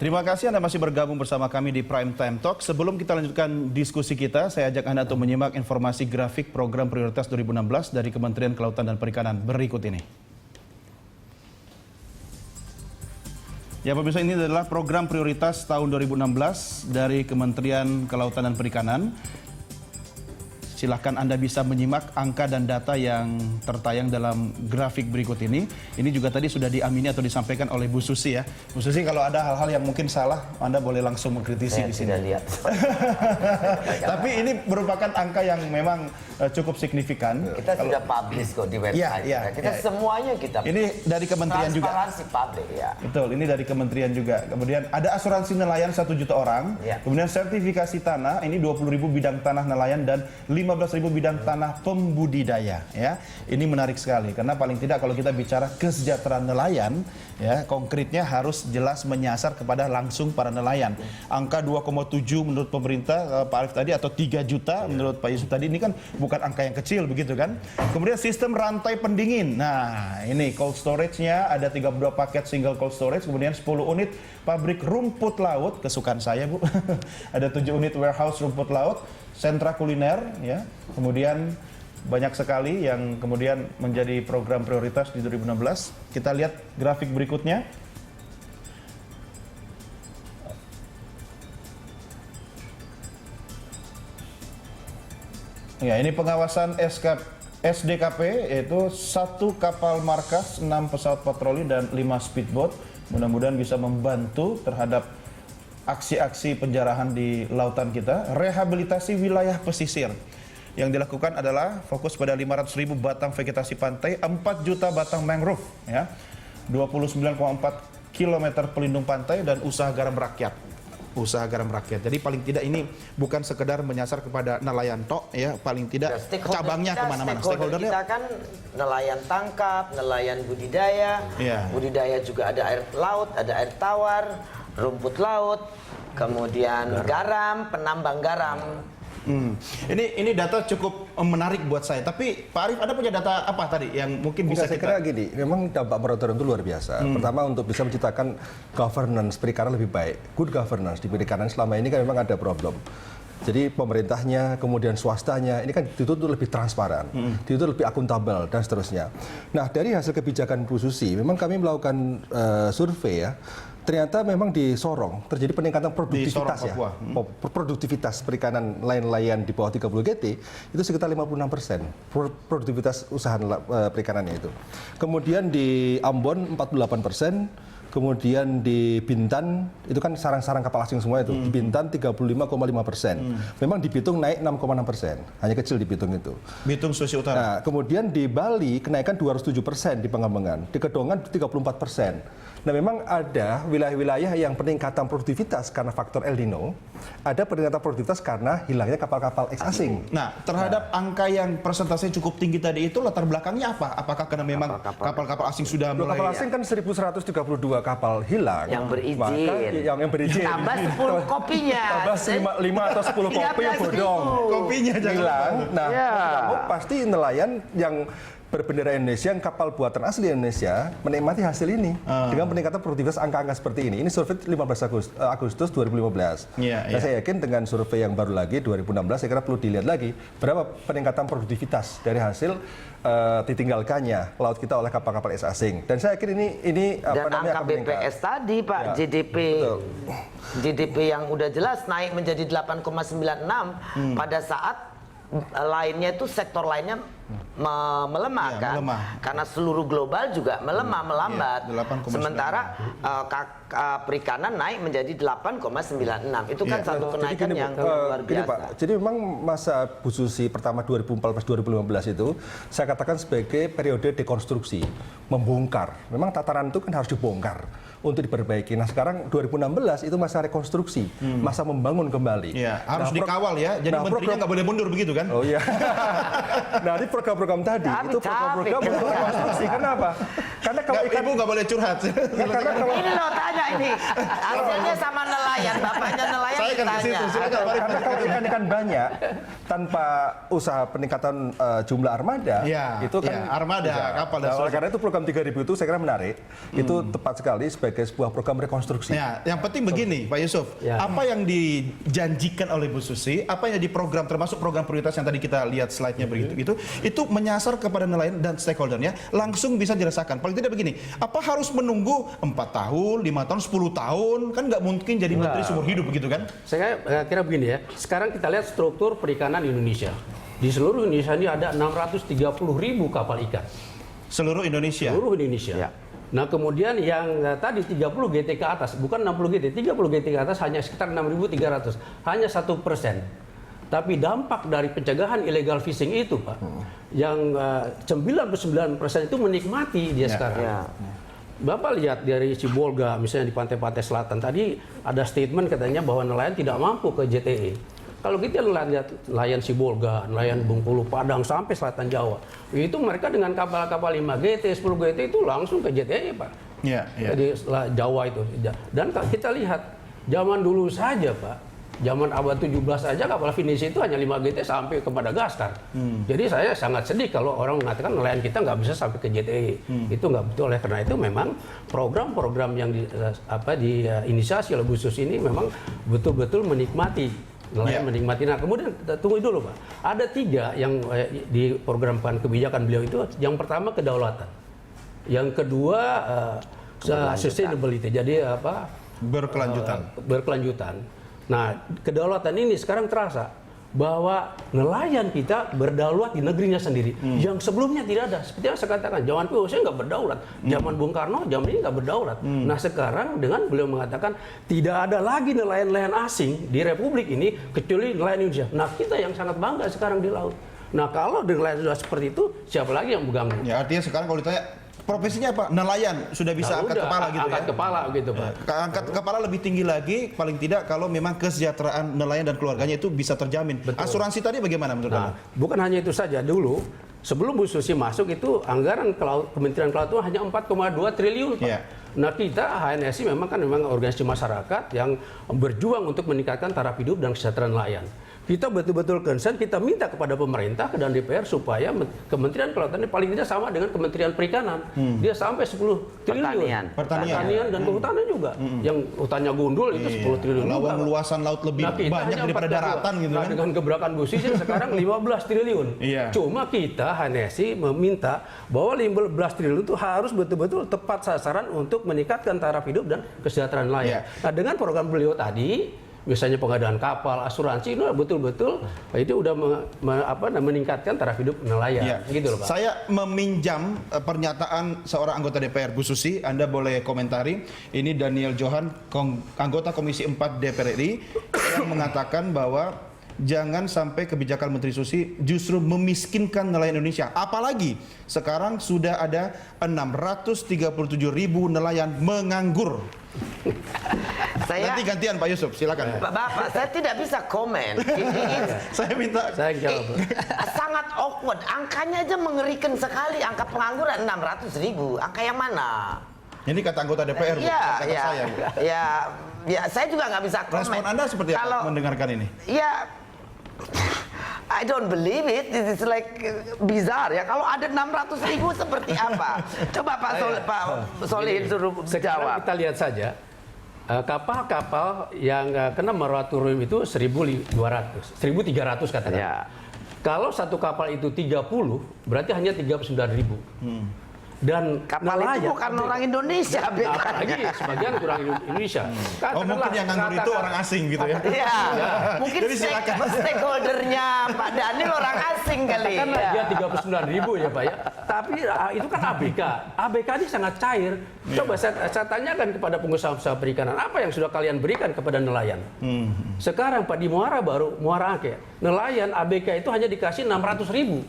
Terima kasih Anda masih bergabung bersama kami di Prime Time Talk. Sebelum kita lanjutkan diskusi kita, saya ajak Anda untuk menyimak informasi grafik program prioritas 2016 dari Kementerian Kelautan dan Perikanan berikut ini. Ya pemirsa, ini adalah program prioritas tahun 2016 dari Kementerian Kelautan dan Perikanan. Silahkan Anda bisa menyimak angka dan data yang tertayang dalam grafik berikut ini. Ini juga tadi sudah diamini atau disampaikan oleh Bu Susi ya. Bu Susi, kalau ada hal-hal yang mungkin salah, Anda boleh langsung mengkritisi di sini. Saya tidak lihat. Tapi ini merupakan angka yang memang cukup signifikan. Kita sudah publish kok di website. Kita semuanya kita. Ini dari kementerian juga. Transparansi publik ya. Betul, ini dari kementerian juga. Kemudian ada asuransi nelayan 1 juta orang. Ya. Kemudian sertifikasi tanah, ini 20.000 bidang tanah nelayan dan 15.000 bidang tanah pembudidaya ya. Ini menarik sekali karena paling tidak kalau kita bicara kesejahteraan nelayan ya, konkretnya harus jelas menyasar kepada langsung para nelayan. Angka 2,7 menurut pemerintah Pak Arief tadi atau 3 juta menurut Pak Yusuf tadi, ini kan bukan angka yang kecil begitu kan. Kemudian sistem rantai pendingin. Nah, ini cold storage-nya ada 32 paket single cold storage, kemudian 10 unit pabrik rumput laut, kesukaan saya Bu. Ada 7 unit warehouse rumput laut, sentra kuliner ya. Kemudian banyak sekali yang kemudian menjadi program prioritas di 2016. Kita lihat grafik berikutnya. Ya, ini pengawasan SDKP, yaitu 1 kapal markas, 6 pesawat patroli dan 5 speedboat. Mudah-mudahan bisa membantu terhadap aksi-aksi penjarahan di lautan kita. Rehabilitasi wilayah pesisir. Yang dilakukan adalah fokus pada 500.000 batang vegetasi pantai, 4 juta batang mangrove, ya, 29,4 km pelindung pantai dan usaha garam rakyat. Usaha garam rakyat. Jadi paling tidak ini bukan sekedar menyasar kepada nelayan tok, ya, paling tidak cabangnya kemana-mana. Stakeholder kita kan nelayan tangkap, nelayan budidaya, budidaya juga ada air laut, ada air tawar, rumput laut, kemudian garam, penambang garam. Ini data cukup menarik buat saya. Tapi Pak Arief, Anda punya data apa tadi yang mungkin bisa saya kira gini, memang dampak moratorium itu luar biasa. Pertama, untuk bisa menciptakan governance perikanan lebih baik. Good governance di perikanan selama ini kan memang ada problem. Jadi pemerintahnya, kemudian swastanya, ini kan dituntut lebih transparan, dituntut lebih akuntabel, dan seterusnya. Nah, dari hasil kebijakan Bu Susi, memang kami melakukan survei ya, ternyata memang di Sorong terjadi peningkatan produktivitas ya. Produktivitas perikanan nelayan di bawah 30 GT itu sekitar 56%. Produktivitas usaha perikanannya itu. Kemudian di Ambon 48%. Kemudian di Bintan, itu kan sarang-sarang kapal asing semua itu, di Bintan 35,5%. Memang di Bitung naik 6,6%, hanya kecil di Bitung itu. Bitung Sulawesi Utara. Nah, kemudian di Bali kenaikan 207% di Pengembangan, di Kedongan 34%. Nah, memang ada wilayah-wilayah yang peningkatan produktivitas karena faktor El Nino, ada peningkatan produktivitas karena hilangnya kapal-kapal ex asing. Nah, terhadap angka yang persentasenya cukup tinggi tadi itu latar belakangnya apa? Apakah karena memang kapal-kapal asing sudah mulai... Kapal asing kan 1.132 kapal hilang. Yang berizin. Maka, yang berizin. Tambah 10 kopinya. Tambah 5 atau 10 kopi bodong. Kopinya jangan hilang. Nah, pasti nelayan yang berbendera Indonesia, yang kapal buatan asli Indonesia menikmati hasil ini dengan peningkatan produktivitas angka-angka seperti ini. Ini survei 15 Agustus 2015. Saya yakin dengan survei yang baru lagi 2016, saya kira perlu dilihat lagi berapa peningkatan produktivitas dari hasil ditinggalkannya laut kita oleh kapal-kapal asing. Dan saya yakin ini apa dan namanya angka BPS tadi Pak, ya, GDP yang udah jelas naik menjadi 8,96 pada saat lainnya itu sektor lainnya melemah kan, karena seluruh global juga melambat. Sementara perikanan naik menjadi 8,96. Itu kan satu kenaikan yang luar biasa. Gini, Pak, jadi memang masa Bu Susi pertama 2014-2015 itu saya katakan sebagai periode dekonstruksi, membongkar. Memang tataran itu kan harus dibongkar untuk diperbaiki. Nah, sekarang 2016 itu masa rekonstruksi, masa membangun kembali. Harus dikawal ya. Jadi menterinya nggak boleh mundur begitu kan? Oh iya. Nah, ini program-program tadi itu program-program untuk rekonstruksi. Kenapa? Karena kalau Nggak, ibu nggak boleh curhat. karena kalau Ini loh tanya ini. Hasilnya sama nelayan, bapaknya nelayan Saya kan ke situ, ditanya. silakan Pak Arief. karena kalau ikan banyak tanpa usaha peningkatan jumlah armada, Iya, itu kan iya, armada, bisa. kapal dan Nah, oleh seterusnya. karena itu program 3000 itu saya kira menarik. Itu tepat sekali sebagai sebuah program rekonstruksi. Ya, yang penting begini, Pak Yusuf. Ya. Apa yang dijanjikan oleh Bu Susi, apa yang di program termasuk program prioritas yang tadi kita lihat slide-nya begitu itu menyasar kepada nelayan dan stakeholdernya langsung bisa dirasakan. Paling tidak begini, apa harus menunggu 4 tahun, 5 tahun, 10 tahun? Kan nggak mungkin jadi menteri seumur hidup begitu kan? Saya kira begini ya. Sekarang kita lihat struktur perikanan Indonesia. Di seluruh Indonesia ini ada 630.000 kapal ikan. Seluruh Indonesia. Seluruh Indonesia. Ya. Nah kemudian yang tadi 30 GT ke atas, bukan 60 GT, 30 GT ke atas hanya sekitar 6.300, hanya 1%. Tapi dampak dari pencegahan illegal fishing itu, Pak, yang 99% itu menikmati dia sekarang. Ya. Bapak lihat dari Sibolga, misalnya di pantai-pantai selatan tadi ada statement katanya bahwa nelayan tidak mampu ke JTE. Kalau kita lihat nelayan Sibolga, nelayan Bengkulu, Padang sampai selatan Jawa, itu mereka dengan kapal-kapal 5 GT, 10 GT itu langsung ke JTE, Pak. Iya, iya. Jadi Jawa itu. Dan kita lihat zaman dulu saja, Pak. Zaman abad 17 saja kapal finish itu hanya 5 GT sampai ke Madagaskar. Jadi saya sangat sedih kalau orang mengatakan nelayan kita nggak bisa sampai ke JTE. Itu nggak betul. Oleh karena itu memang program-program yang diinisiasi oleh Bu Susi ini memang betul-betul menikmati. Nelayan menikmati. Nah kemudian kita tunggu dulu, Pak. Ada 3 yang diprogramkan kebijakan beliau itu. Yang pertama kedaulatan. Yang kedua sustainability. Jadi Berkelanjutan. berkelanjutan. Nah, kedaulatan ini sekarang terasa bahwa nelayan kita berdaulat di negerinya sendiri. Yang sebelumnya tidak ada. Seperti yang saya katakan, zaman POC nggak berdaulat. Zaman Bung Karno, zaman ini nggak berdaulat. Nah, sekarang dengan beliau mengatakan tidak ada lagi nelayan-nelayan asing di Republik ini kecuali nelayan Indonesia. Nah, kita yang sangat bangga sekarang di laut. Nah, kalau nelayan sudah seperti itu, siapa lagi yang mengganggu? Ya, artinya sekarang kalau ditanya profesinya apa? Nelayan sudah bisa angkat kepala gitu angkat ya. kepala gitu, Pak. Angkat kepala lebih tinggi lagi paling tidak kalau memang kesejahteraan nelayan dan keluarganya itu bisa terjamin. Betul. Asuransi tadi bagaimana menurut Nah, Anda? bukan hanya itu saja. Dulu sebelum Bu Susi masuk itu anggaran Kementerian Kelautan hanya 4,2 triliun, Pak. Iya. Nah, kita HNSI memang organisasi masyarakat yang berjuang untuk meningkatkan taraf hidup dan kesejahteraan nelayan. Kita betul-betul concern, kita minta kepada pemerintah dan DPR supaya Kementerian Kelautan ini paling tidak sama dengan Kementerian Perikanan. Dia sampai 10 triliun. Pertanian dan kehutanan juga. Yang hutannya gundul itu 10 triliun juga. Lawang luasan laut lebih Nah, kita banyak hanya daripada 42. daratan gitu Nah, kan. dengan gebrakan Bu Susi sekarang 15 triliun. Iya. Cuma kita HNSI meminta bahwa 15 triliun itu harus betul-betul tepat sasaran untuk meningkatkan taraf hidup dan kesejahteraan nelayan. Iya. Nah, dengan program beliau tadi misalnya pengadaan kapal, asuransi itu betul-betul itu udah meningkatkan taraf hidup nelayan. Ya. Gitu loh, Pak. Saya meminjam pernyataan seorang anggota DPR, Bu Susi. Anda boleh komentari. Ini Daniel Johan, anggota Komisi 4 DPR RI, yang mengatakan bahwa jangan sampai kebijakan Menteri Susi justru memiskinkan nelayan Indonesia. Apalagi sekarang sudah ada 637.000 nelayan menganggur. Saya Nanti gantian Pak Yusuf, silakan. Bapak, saya tidak bisa komen. Saya minta Saya jawab. Sangat awkward. Angkanya aja mengerikan sekali. Angka pengangguran 600.000. Angka yang mana? ini kata anggota DPR, Bu, Iya, kata iya, saya, Bu. ya, saya juga nggak bisa komen. Respon Anda seperti apa mendengarkan ini? Ya, I don't believe it. This is like bizarre ya. Kalau ada 600.000 seperti apa? Coba Pak Solihin suruh Sekarang jawab. kita lihat saja kapal-kapal yang kena moratorium itu 1.200, 1.300 katakan. Ya. Kalau satu kapal itu 30, berarti hanya 39.000. Dan Kapal itu bukan orang Indonesia, apalagi sebagian orang Indonesia. Oh, mungkin yang nganggur itu orang asing gitu ya? Iya, mungkin Jadi silakan. stakeholdernya Pak Daniel orang asing kali. Kan Ya. dia 39.000 ya Pak ya. Tapi itu kan ABK. ABK ini sangat cair. Coba saya tanyakan kepada pengusaha-pengusaha perikanan, apa yang sudah kalian berikan kepada nelayan? Sekarang Pak di Muara Angke, nelayan ABK itu hanya dikasih 600.000.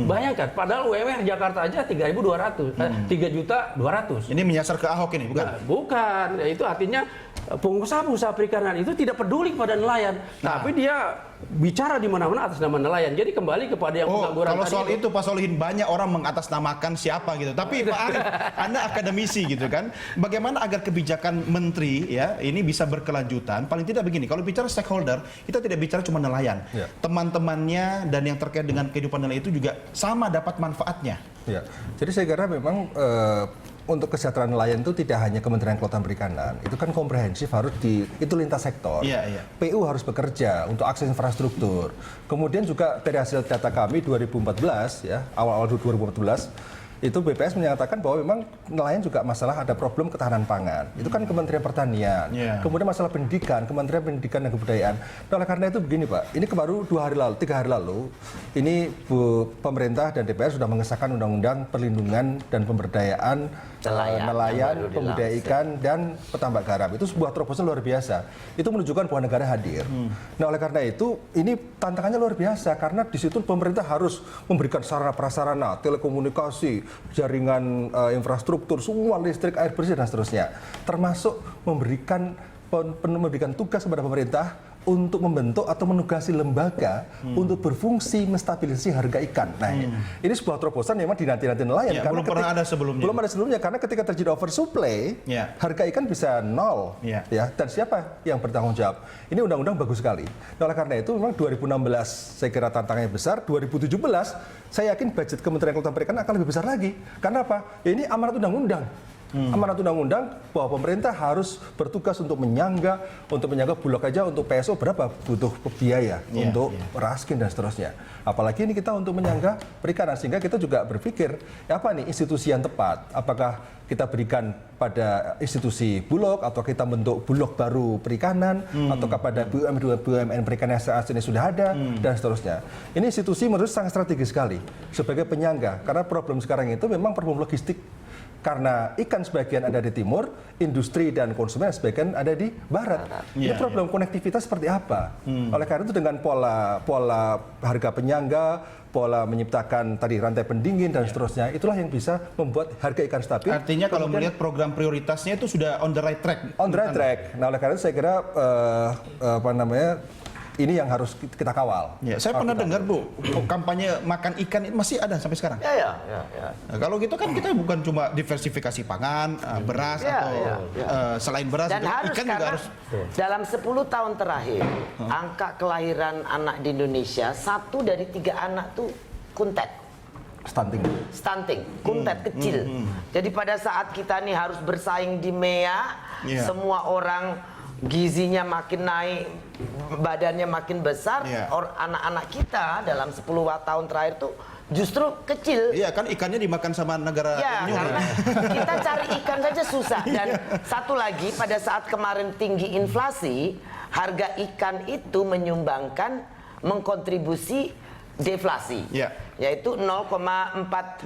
Bayangkan, padahal UMR Jakarta aja 3.200. 3.200.000. Ini menyasar ke Ahok ini, bukan? Nah, bukan, ya, itu artinya pengusaha-pengusaha perikanan itu tidak peduli kepada nelayan, tapi dia bicara di mana-mana atas nama nelayan. Jadi kembali kepada yang pengangguran kalau tadi soal itu Pak Solihin, banyak orang mengatasnamakan siapa gitu. Tapi Pak Arief, Anda akademisi gitu kan. Bagaimana agar kebijakan menteri ya ini bisa berkelanjutan? Paling tidak begini, kalau bicara stakeholder, kita tidak bicara cuma nelayan. Ya. Teman-temannya dan yang terkait dengan kehidupan nelayan itu juga sama dapat manfaatnya. Ya, jadi saya kira memang untuk kesejahteraan nelayan itu tidak hanya Kementerian Kelautan Perikanan, itu kan komprehensif, itu lintas sektor. Iya, iya. PU harus bekerja untuk akses infrastruktur. Kemudian juga dari hasil data kami 2014 ya, awal-awal 2014 itu BPS menyatakan bahwa memang nelayan juga masalah ada problem ketahanan pangan. Itu kan Kementerian Pertanian. Yeah. Kemudian masalah pendidikan, Kementerian Pendidikan dan Kebudayaan. Nah, oleh karena itu begini Pak, ini baru 3 hari lalu, ini pemerintah dan DPR sudah mengesahkan Undang-Undang Perlindungan dan Pemberdayaan nelayan, pembudidaya ikan dan petambak garam. Itu sebuah terobosan luar biasa. Itu menunjukkan bahwa negara hadir. Nah, oleh karena itu ini tantangannya luar biasa karena di situ pemerintah harus memberikan sarana prasarana, telekomunikasi, jaringan infrastruktur, semua listrik, air bersih dan seterusnya. Termasuk memberikan tugas kepada pemerintah untuk membentuk atau menugasi lembaga untuk berfungsi menstabilisasi harga ikan. Nah, ini sebuah terobosan memang dinanti-nanti nelayan. Ya, belum pernah ada sebelumnya. Belum ada sebelumnya karena ketika terjadi oversupply, harga ikan bisa nol. Ya, dan siapa yang bertanggung jawab? Ini undang-undang bagus sekali. Nah, oleh karena itu memang 2016 saya kira tantangannya besar. 2017 saya yakin budget Kementerian Kelautan Perikanan akan lebih besar lagi. Karena apa? Ya, ini amanat undang-undang. Amanat undang-undang bahwa pemerintah harus bertugas untuk menyangga Bulog aja untuk PSO berapa butuh biaya untuk raskin dan seterusnya. Apalagi ini kita untuk menyangga perikanan sehingga kita juga berpikir apa nih institusi yang tepat? Apakah kita berikan pada institusi Bulog atau kita bentuk Bulog baru perikanan atau kepada BUMN perikanan yang saat ini sudah ada dan seterusnya. Ini institusi menurut saya sangat strategis sekali sebagai penyangga karena problem sekarang itu memang problem logistik. Karena ikan sebagian ada di timur, industri dan konsumen sebagian ada di barat. Ini problem konektivitas seperti apa? Oleh karena itu dengan pola harga penyangga, pola menciptakan tadi rantai pendingin dan seterusnya, itulah yang bisa membuat harga ikan stabil. Artinya kalau melihat program prioritasnya itu sudah on the right track. On the right track. Nah, oleh karena itu saya kira ini yang harus kita kawal. Ya, saya pernah dengar Bu, kampanye makan ikan itu masih ada sampai sekarang. Ya. Nah, kalau gitu kan kita bukan cuma diversifikasi pangan, beras atau selain beras, dan harus, ikan juga harus. Dalam 10 tahun terakhir, angka kelahiran anak di Indonesia 1 dari 3 anak tuh kuntet. Stunting, kuntet kecil. Jadi pada saat kita nih harus bersaing di MEA, semua orang gizinya makin naik, badannya makin besar, anak-anak kita dalam 10 tahun terakhir tuh justru kecil. Iya kan ikannya dimakan sama negara karena kita cari ikan saja susah. Dan satu lagi, pada saat kemarin tinggi inflasi, harga ikan itu mengkontribusi deflasi, yaitu 0,42%.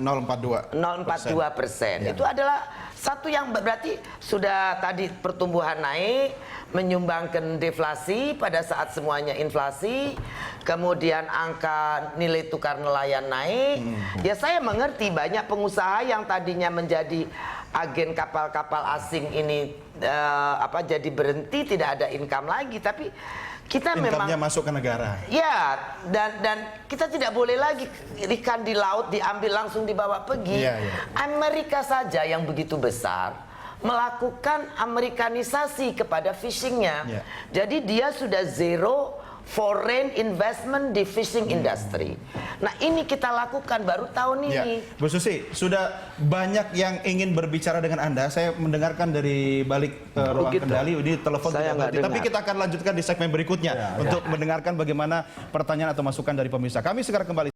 Itu adalah satu yang berarti sudah tadi pertumbuhan naik, menyumbangkan deflasi pada saat semuanya inflasi, kemudian angka nilai tukar nelayan naik. Ya saya mengerti banyak pengusaha yang tadinya menjadi agen kapal-kapal asing ini jadi berhenti, tidak ada income lagi, tapi kita income-nya masuk ke negara. Ya, dan kita tidak boleh lagi ikan di laut diambil langsung dibawa pergi. Amerika saja yang begitu besar melakukan Amerikanisasi kepada fishingnya. Jadi dia sudah zero foreign investment di fishing industry. Nah, ini kita lakukan baru tahun ini. Bu Susi, sudah banyak yang ingin berbicara dengan Anda. Saya mendengarkan dari balik ruang kendali, ini telepon tidak berhenti. Tapi kita akan lanjutkan di segmen berikutnya untuk mendengarkan bagaimana pertanyaan atau masukan dari pemirsa. Kami sekarang kembali.